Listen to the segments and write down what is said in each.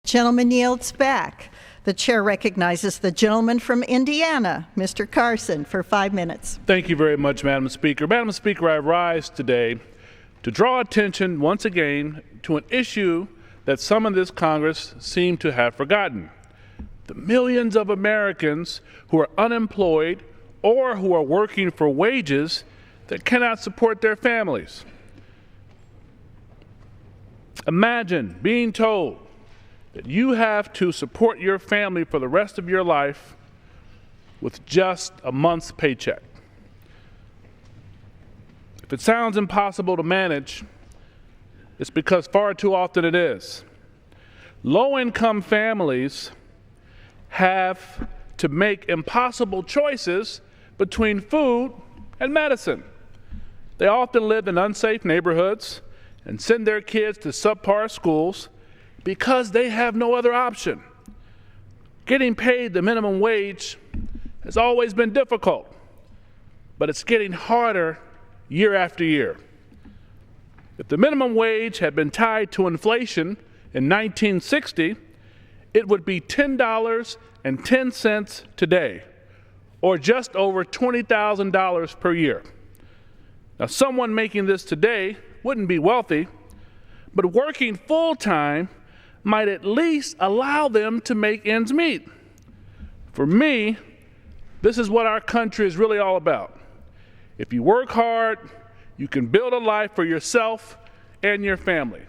Gentleman yields back. The chair recognizes the gentleman from Indiana, Mr. Carson, for 5 minutes. Thank you very much, Madam Speaker. Madam Speaker, I rise today to draw attention once again to an issue that some in this Congress seem to have forgotten. The millions of Americans who are unemployed or who are working for wages that cannot support their families. Imagine being told that you have to support your family for the rest of your life with just a month's paycheck. If it sounds impossible to manage, it's because far too often it is. Low-income families have to make impossible choices between food and medicine. They often live in unsafe neighborhoods and send their kids to subpar schools because they have no other option. Getting paid the minimum wage has always been difficult, but it's getting harder year after year. If the minimum wage had been tied to inflation in 1960, it would be $10.10 today, or just over $20,000 per year. Now, someone making this today wouldn't be wealthy, but working full-time might at least allow them to make ends meet. For me, this is what our country is really all about. If you work hard, you can build a life for yourself and your family.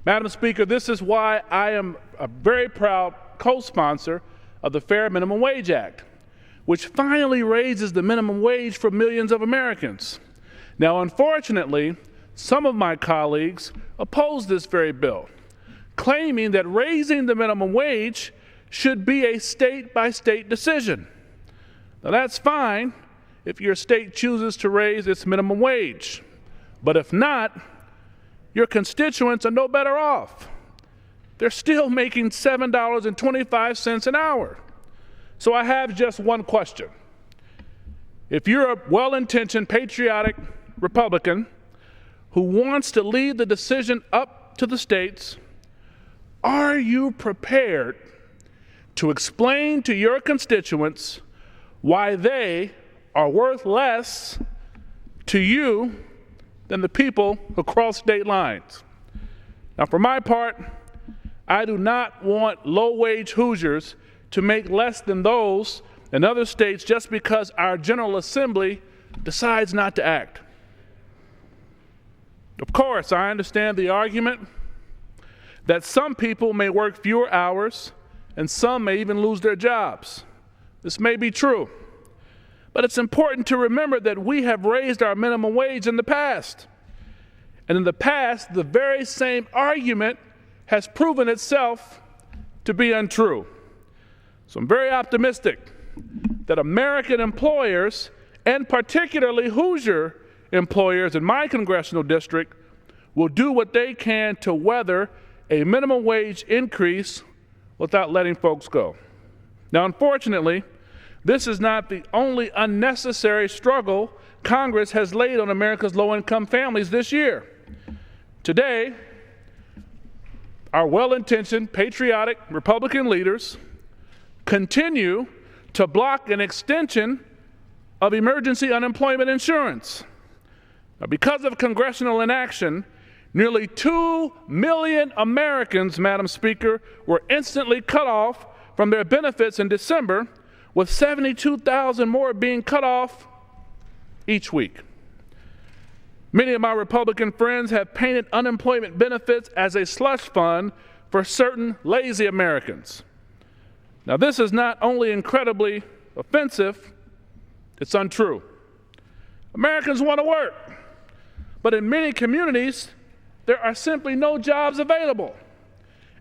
Madam Speaker, this is why I am a very proud co-sponsor of the Fair Minimum Wage Act, which finally raises the minimum wage for millions of Americans. Now, unfortunately, some of my colleagues oppose this very bill, claiming that raising the minimum wage should be a state-by-state decision. Now, that's fine if your state chooses to raise its minimum wage, but if not, your constituents are no better off. They're still making $7.25 an hour. So I have just one question. If you're a well-intentioned, patriotic Republican who wants to leave the decision up to the states, are you prepared to explain to your constituents why they are worth less to you than the people who cross state lines? Now, for my part, I do not want low-wage Hoosiers to make less than those in other states just because our General Assembly decides not to act. Of course, I understand the argument that some people may work fewer hours and some may even lose their jobs. This may be true, but it's important to remember that we have raised our minimum wage in the past. And in the past, the very same argument has proven itself to be untrue. So I'm very optimistic that American employers, and particularly Hoosier employers in my congressional district, will do what they can to weather a minimum wage increase without letting folks go. Now, unfortunately, this is not the only unnecessary struggle Congress has laid on America's low-income families this year. Today, our well-intentioned, patriotic Republican leaders continue to block an extension of emergency unemployment insurance. Now, because of congressional inaction, nearly 2 million Americans, Madam Speaker, were instantly cut off from their benefits in December, with 72,000 more being cut off each week. Many of my Republican friends have painted unemployment benefits as a slush fund for certain lazy Americans. Now, this is not only incredibly offensive, it's untrue. Americans want to work, but in many communities, there are simply no jobs available.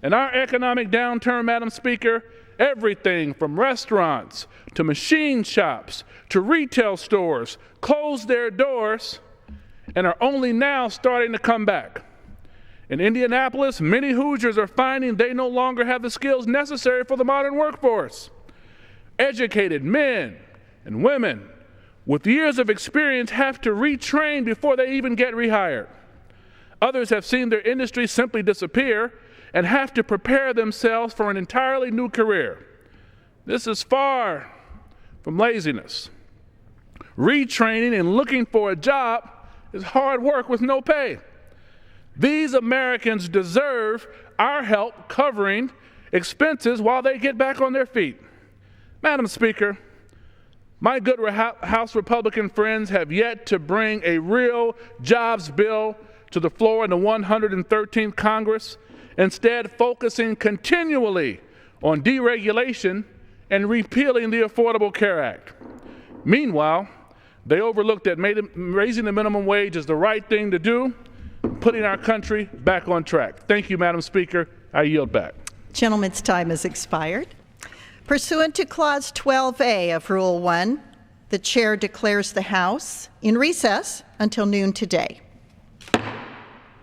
In our economic downturn, Madam Speaker, everything from restaurants to machine shops to retail stores closed their doors and are only now starting to come back. In Indianapolis, many Hoosiers are finding they no longer have the skills necessary for the modern workforce. Educated men and women with years of experience have to retrain before they even get rehired. Others have seen their industry simply disappear, and have to prepare themselves for an entirely new career. This is far from laziness. Retraining and looking for a job is hard work with no pay. These Americans deserve our help covering expenses while they get back on their feet. Madam Speaker, my good House Republican friends have yet to bring a real jobs bill to the floor in the 113th Congress, instead focusing continually on deregulation and repealing the Affordable Care Act. Meanwhile, they overlooked that raising the minimum wage is the right thing to do, putting our country back on track. Thank you, Madam Speaker. I yield back. Gentleman's time has expired. Pursuant to Clause 12A of Rule 1, the Chair declares the House in recess until noon today.